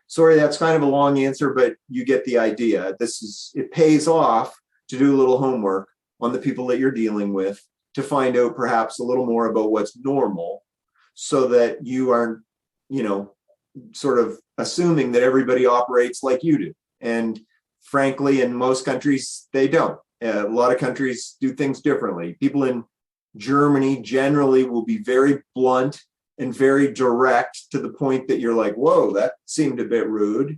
Sorry, that's kind of a long answer, but you get the idea. It pays off to do a little homework on the people that you're dealing with, to find out perhaps a little more about what's normal, so that you aren't, sort of assuming that everybody operates like you do. And frankly, in most countries, they don't. A lot of countries do things differently. People in Germany generally will be very blunt and very direct, to the point that you're like, whoa, that seemed a bit rude.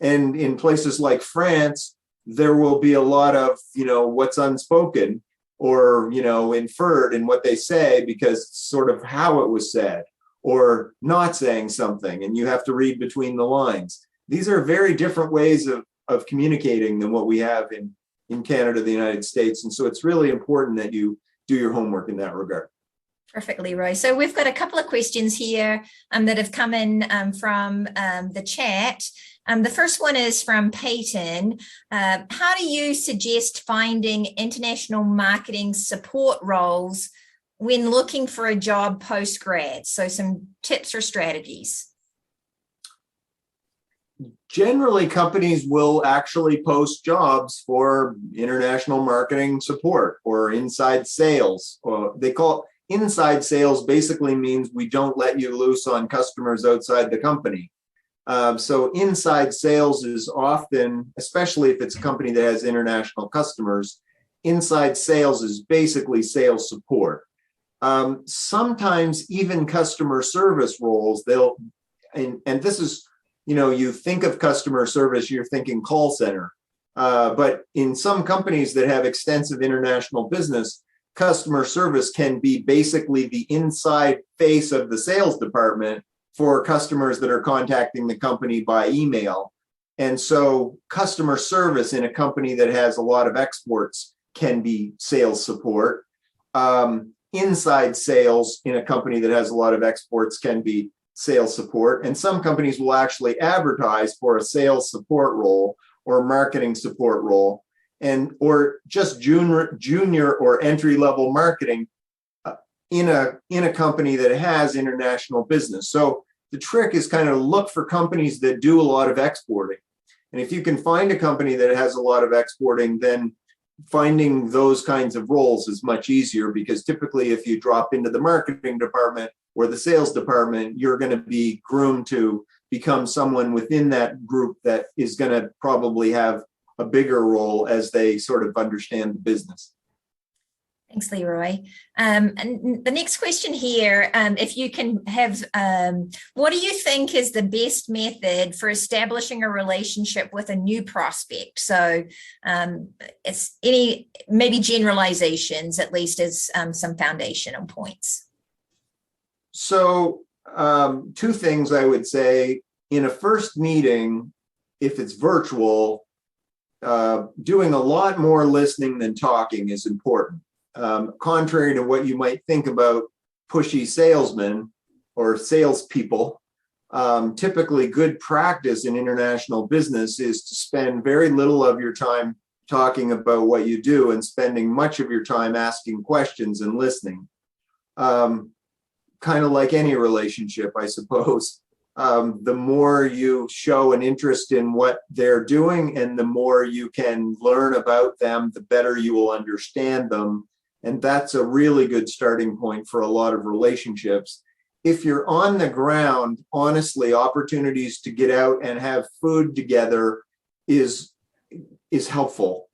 And in places like France, there will be a lot of, what's unspoken, or, inferred in what they say, because it's sort of how it was said, or not saying something, and you have to read between the lines. These are very different ways of communicating than what we have in Canada, the United States. And so it's really important that you do your homework in that regard. Perfect, Leroy. So we've got a couple of questions here that have come in from the chat. The first one is from Peyton. How do you suggest finding international marketing support roles when looking for a job post-grad? So some tips or strategies. Generally, companies will actually post jobs for international marketing support or inside sales. They call inside sales basically means we don't let you loose on customers outside the company. So inside sales is often, especially if it's a company that has international customers, inside sales is basically sales support. Sometimes even customer service roles, and this is, you think of customer service, you're thinking call center. But in some companies that have extensive international business, customer service can be basically the inside face of the sales department for customers that are contacting the company by email. And so customer service in a company that has a lot of exports can be sales support. Inside sales in a company that has a lot of exports can be sales support. And some companies will actually advertise for a sales support role or marketing support role, or just junior or entry level marketing in a company that has international business. So the trick is kind of look for companies that do a lot of exporting. And if you can find a company that has a lot of exporting, then finding those kinds of roles is much easier, because typically if you drop into the marketing department or the sales department, you're going to be groomed to become someone within that group that is going to probably have a bigger role as they sort of understand the business. Thanks, Leroy. And the next question here, if you can have, what do you think is the best method for establishing a relationship with a new prospect? So it's maybe generalizations, at least as some foundational points. So two things I would say. In a first meeting, if it's virtual, doing a lot more listening than talking is important. Contrary to what you might think about pushy salesmen or salespeople, typically good practice in international business is to spend very little of your time talking about what you do and spending much of your time asking questions and listening. Kind of like any relationship, I suppose. The more you show an interest in what they're doing and the more you can learn about them, the better you will understand them. And that's a really good starting point for a lot of relationships. If you're on the ground, honestly, opportunities to get out and have food together is helpful.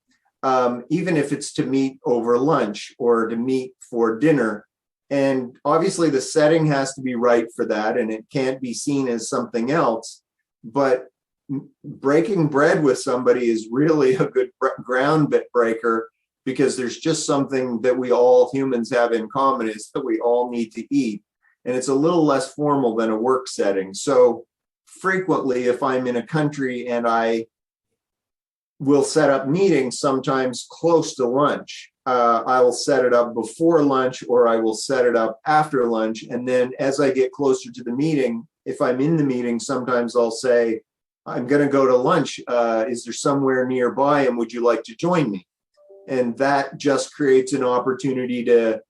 Even if it's to meet over lunch or to meet for dinner. And obviously the setting has to be right for that, and it can't be seen as something else. But breaking bread with somebody is really a good ground breaker, because there's just something that we all humans have in common, is that we all need to eat. And it's a little less formal than a work setting. So frequently, if I'm in a country and I will set up meetings sometimes close to lunch, I will set it up before lunch or I will set it up after lunch. And then as I get closer to the meeting, if I'm in the meeting, sometimes I'll say, I'm going to go to lunch. Is there somewhere nearby? And would you like to join me? And that just creates an opportunity to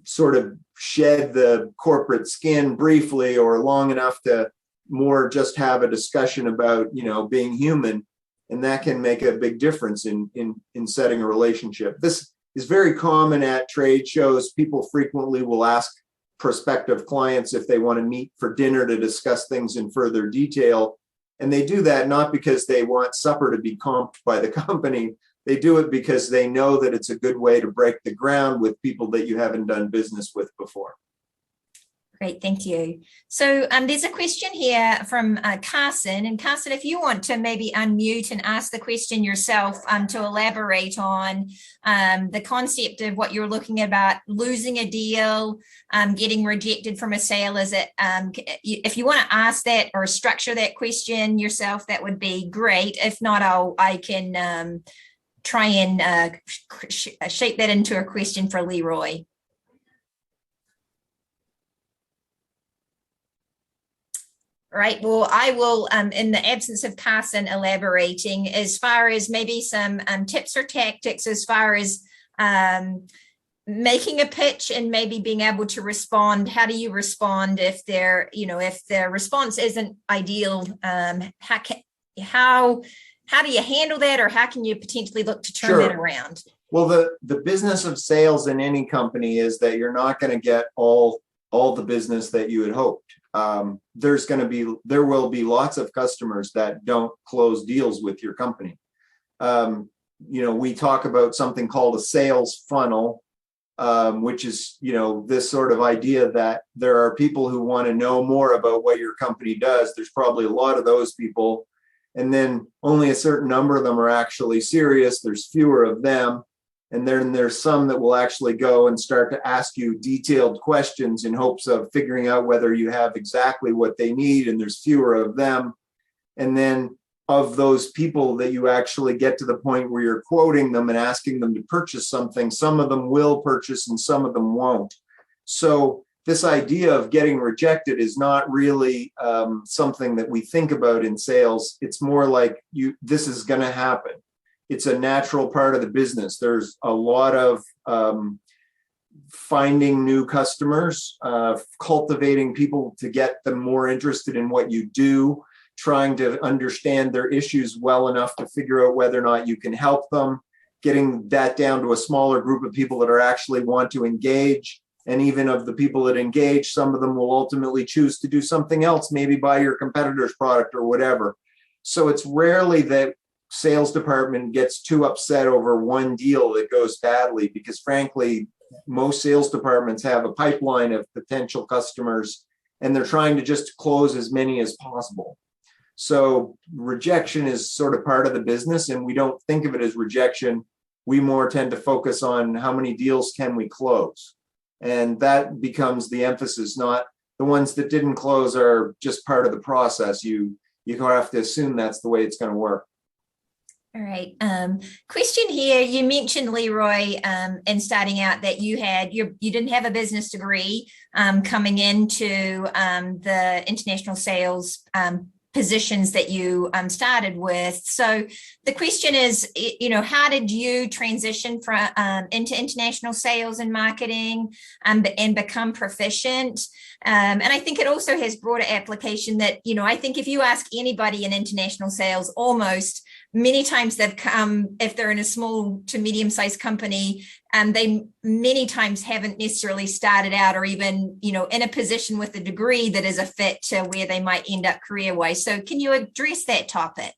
sort of shed the corporate skin briefly or long enough to more just have a discussion about, being human. And that can make a big difference in setting a relationship. This is very common at trade shows. People frequently will ask prospective clients if they want to meet for dinner to discuss things in further detail. And they do that not because they want supper to be comped by the company. They do it because they know that it's a good way to break the ground with people that you haven't done business with before. Great, thank you. So there's a question here from Carson. And Carson, if you want to maybe unmute and ask the question yourself to elaborate on the concept of what you're looking about, losing a deal, getting rejected from a sale. Is it, if you want to ask that or structure that question yourself, that would be great. If not, I can try and shape that into a question for Leroy. Right. Well, I will, in the absence of Carson elaborating, as far as maybe some tips or tactics, as far as making a pitch and maybe being able to respond. How do you respond if if the response isn't ideal? How do you handle that, or how can you potentially look to turn that around? Well, the business of sales in any company is that you're not going to get all the business that you had hoped. There will be lots of customers that don't close deals with your company. We talk about something called a sales funnel, which is, this sort of idea that there are people who want to know more about what your company does. There's probably a lot of those people. And then only a certain number of them are actually serious. There's fewer of them. And then there's some that will actually go and start to ask you detailed questions in hopes of figuring out whether you have exactly what they need. And there's fewer of them. And then of those people that you actually get to the point where you're quoting them and asking them to purchase something, some of them will purchase and some of them won't. So this idea of getting rejected is not really something that we think about in sales. It's more like this is going to happen. It's a natural part of the business. There's a lot of finding new customers, cultivating people to get them more interested in what you do, trying to understand their issues well enough to figure out whether or not you can help them, getting that down to a smaller group of people that are actually want to engage. And even of the people that engage, some of them will ultimately choose to do something else, maybe buy your competitor's product or whatever. So it's rarely that sales department gets too upset over one deal that goes badly, because frankly, most sales departments have a pipeline of potential customers and they're trying to just close as many as possible. So rejection is sort of part of the business, and we don't think of it as rejection. We more tend to focus on how many deals can we close. And that becomes the emphasis, not the ones that didn't close are just part of the process. You have to assume that's the way it's going to work. All right. Question here. You mentioned, Leroy, in starting out that you didn't have a business degree coming into the international sales positions that you started with. So the question is, how did you transition from into international sales and marketing and become proficient? And I think it also has broader application that, I think if you ask anybody in international sales, almost many times they've come, if they're in a small to medium-sized company, they many times haven't necessarily started out or even, in a position with a degree that is a fit to where they might end up career-wise. So can you address that topic?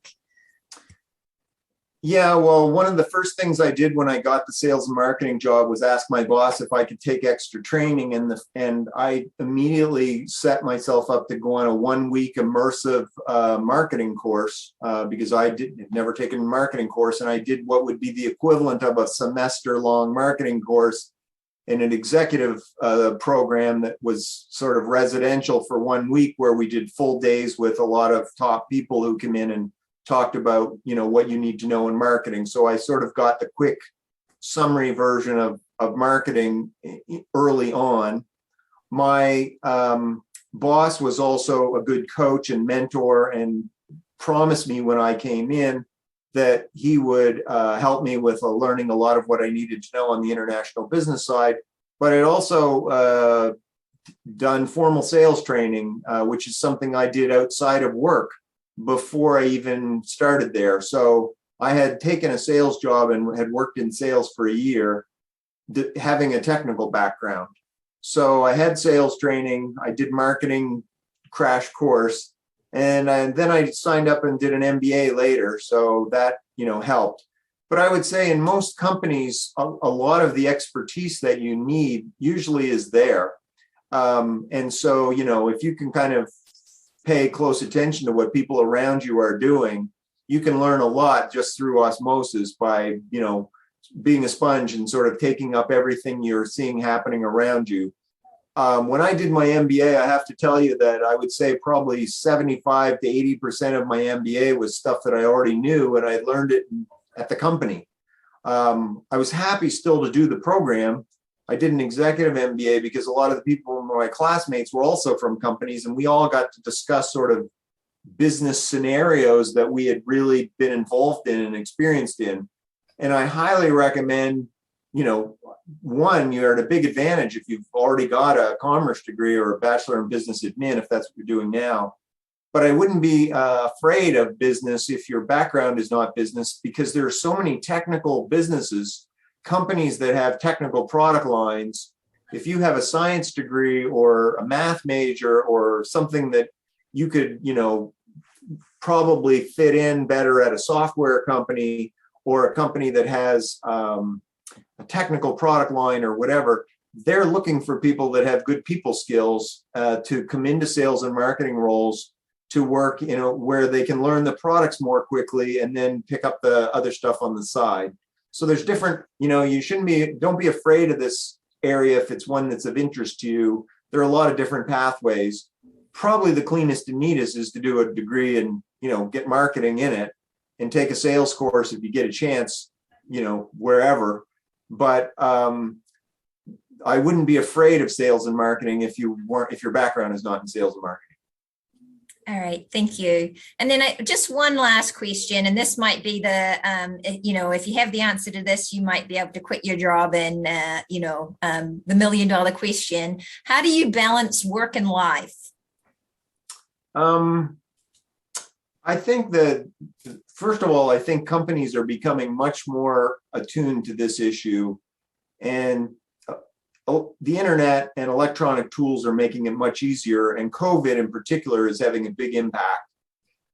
Yeah, well, one of the first things I did when I got the sales and marketing job was ask my boss if I could take extra training, and I immediately set myself up to go on a 1-week immersive marketing course because I had never taken a marketing course, and I did what would be the equivalent of a semester-long marketing course in an executive program that was sort of residential for 1 week, where we did full days with a lot of top people who came in and talked about, what you need to know in marketing. So I sort of got the quick summary version of marketing early on. My boss was also a good coach and mentor and promised me when I came in that he would help me with learning a lot of what I needed to know on the international business side. But I'd also done formal sales training, which is something I did outside of work before I even started there. So I had taken a sales job and had worked in sales for a year, having a technical background. So I had sales training, I did marketing crash course, and then I signed up and did an MBA later. So that, helped. But I would say in most companies, a lot of the expertise that you need usually is there. And so, if you can kind of pay close attention to what people around you are doing, you can learn a lot just through osmosis by, being a sponge and sort of taking up everything you're seeing happening around you. When I did my MBA, I have to tell you that I would say probably 75 to 80% of my MBA was stuff that I already knew, and I learned it at the company. I was happy still to do the program. I did an executive MBA because a lot of the people, my classmates, were also from companies, and we all got to discuss sort of business scenarios that we had really been involved in and experienced in. And I highly recommend, one, you're at a big advantage if you've already got a commerce degree or a bachelor in business admin, if that's what you're doing now. But I wouldn't be afraid of business if your background is not business, because there are so many technical businesses, companies that have technical product lines. If you have a science degree or a math major or something that you could, probably fit in better at a software company or a company that has a technical product line or whatever, they're looking for people that have good people skills to come into sales and marketing roles to work, where they can learn the products more quickly and then pick up the other stuff on the side. So there's different, don't be afraid of this area if it's one that's of interest to you. There are a lot of different pathways. Probably the cleanest and neatest is to do a degree and, get marketing in it and take a sales course if you get a chance, wherever. But I wouldn't be afraid of sales and marketing if your background is not in sales and marketing. All right, thank you. And then just one last question, and this might be the, if you have the answer to this, you might be able to quit your job and, the $1 million question. How do you balance work and life? I think that, first of all, I think companies are becoming much more attuned to this issue, and the internet and electronic tools are making it much easier, and COVID in particular is having a big impact,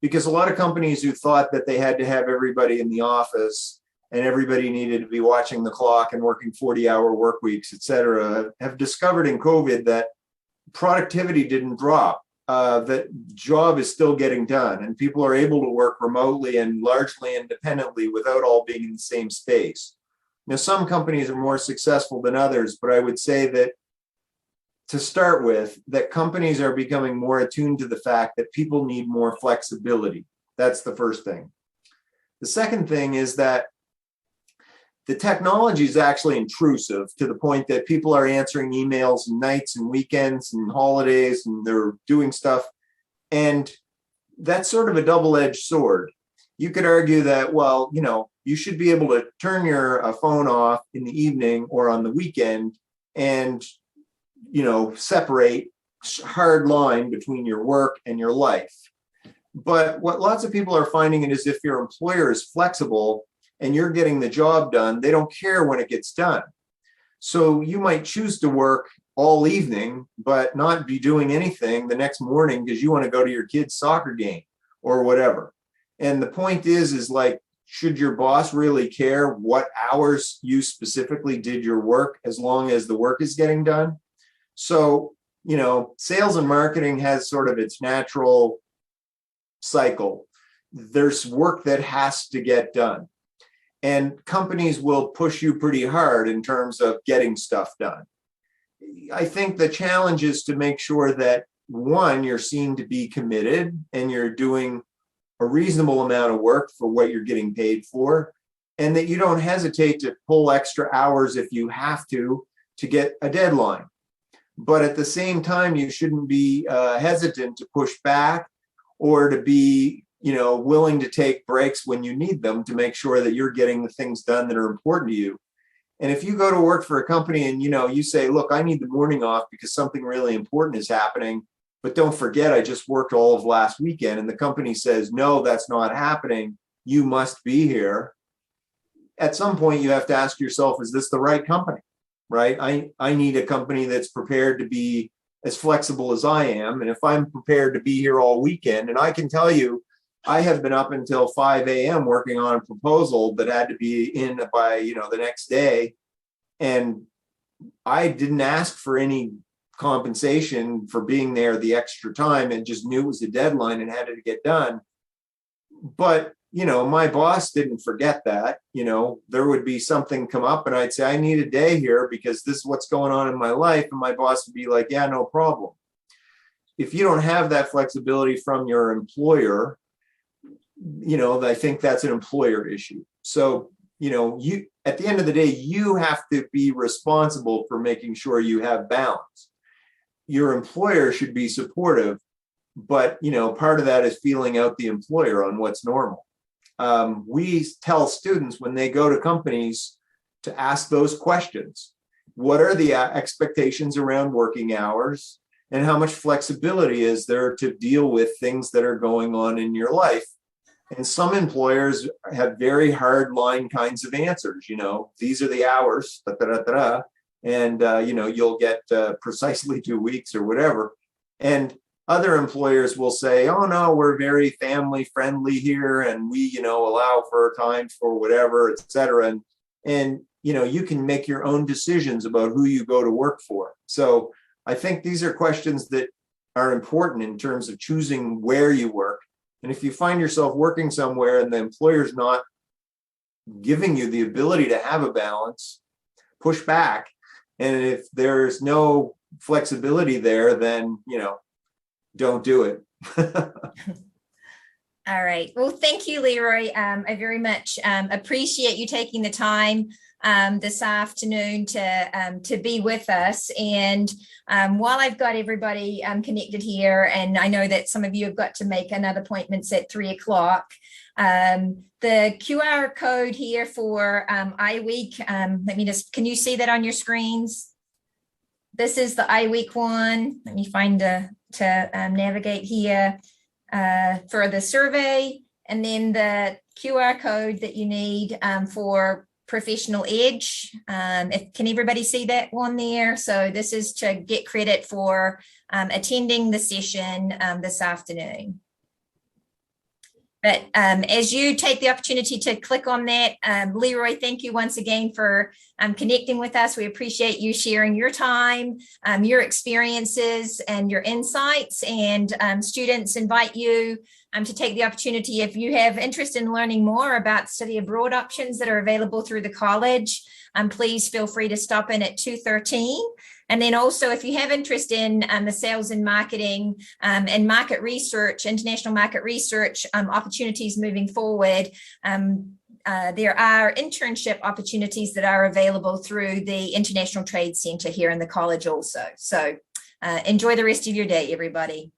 because a lot of companies who thought that they had to have everybody in the office and everybody needed to be watching the clock and working 40-hour work weeks, et cetera, have discovered in COVID that productivity didn't drop, that job is still getting done, and people are able to work remotely and largely independently without all being in the same space. Now, some companies are more successful than others, but I would say that to start with, that companies are becoming more attuned to the fact that people need more flexibility. That's the first thing. The second thing is that the technology is actually intrusive to the point that people are answering emails nights and weekends and holidays, and they're doing stuff. And that's sort of a double-edged sword. You could argue that, well, you should be able to turn your phone off in the evening or on the weekend and, separate hard line between your work and your life. But what lots of people are finding is if your employer is flexible and you're getting the job done, they don't care when it gets done. So you might choose to work all evening, but not be doing anything the next morning because you want to go to your kid's soccer game or whatever. And the point is like, should your boss really care what hours you specifically did your work as long as the work is getting done? So, sales and marketing has sort of its natural cycle. There's work that has to get done. And companies will push you pretty hard in terms of getting stuff done. I think the challenge is to make sure that, one, you're seen to be committed and you're doing a reasonable amount of work for what you're getting paid for, and that you don't hesitate to pull extra hours if you have to get a deadline. But at the same time, you shouldn't be hesitant to push back or to be willing to take breaks when you need them to make sure that you're getting the things done that are important to you. And if you go to work for a company and you say, look, I need the morning off because something really important is happening, but don't forget, I just worked all of last weekend, and the company says, no, that's not happening, you must be here. At some point, you have to ask yourself, is this the right company, right? I need a company that's prepared to be as flexible as I am. And if I'm prepared to be here all weekend, and I can tell you, I have been up until 5 a.m. working on a proposal that had to be in by, the next day. And I didn't ask for any compensation for being there the extra time, and just knew it was a deadline and had to get done. But, my boss didn't forget that. There would be something come up and I'd say, I need a day here because this is what's going on in my life. And my boss would be like, yeah, no problem. If you don't have that flexibility from your employer, I think that's an employer issue. So, you, at the end of the day, you have to be responsible for making sure you have balance. Your employer should be supportive, but, part of that is feeling out the employer on what's normal. We tell students when they go to companies to ask those questions. What are the expectations around working hours, and how much flexibility is there to deal with things that are going on in your life? And some employers have very hard line kinds of answers. These are the hours, and you'll get precisely 2 weeks or whatever. And other employers will say, oh no, we're very family friendly here, and we allow for time for whatever, et cetera. And you can make your own decisions about who you go to work for. So I think these are questions that are important in terms of choosing where you work. And if you find yourself working somewhere and the employer's not giving you the ability to have a balance, push back. And if there's no flexibility there, then, don't do it. All right. Well, thank you, Leroy. I very much appreciate you taking the time this afternoon to be with us. And while I've got everybody connected here, and I know that some of you have got to make another appointments at 3:00, the QR code here for iWeek, can you see that on your screens? This is the iWeek one. Let me find to navigate here for the survey, and then the QR code that you need for Professional Edge. Can everybody see that one there? So this is to get credit for attending the session this afternoon. But as you take the opportunity to click on that, Leroy, thank you once again for connecting with us. We appreciate you sharing your time, your experiences, and your insights. And students, invite you to take the opportunity, if you have interest in learning more about study abroad options that are available through the college, please feel free to stop in at 2:13. And then also, if you have interest in the sales and marketing and market research, international market research opportunities moving forward, there are internship opportunities that are available through the International Trade Center here in the college also. So enjoy the rest of your day, everybody.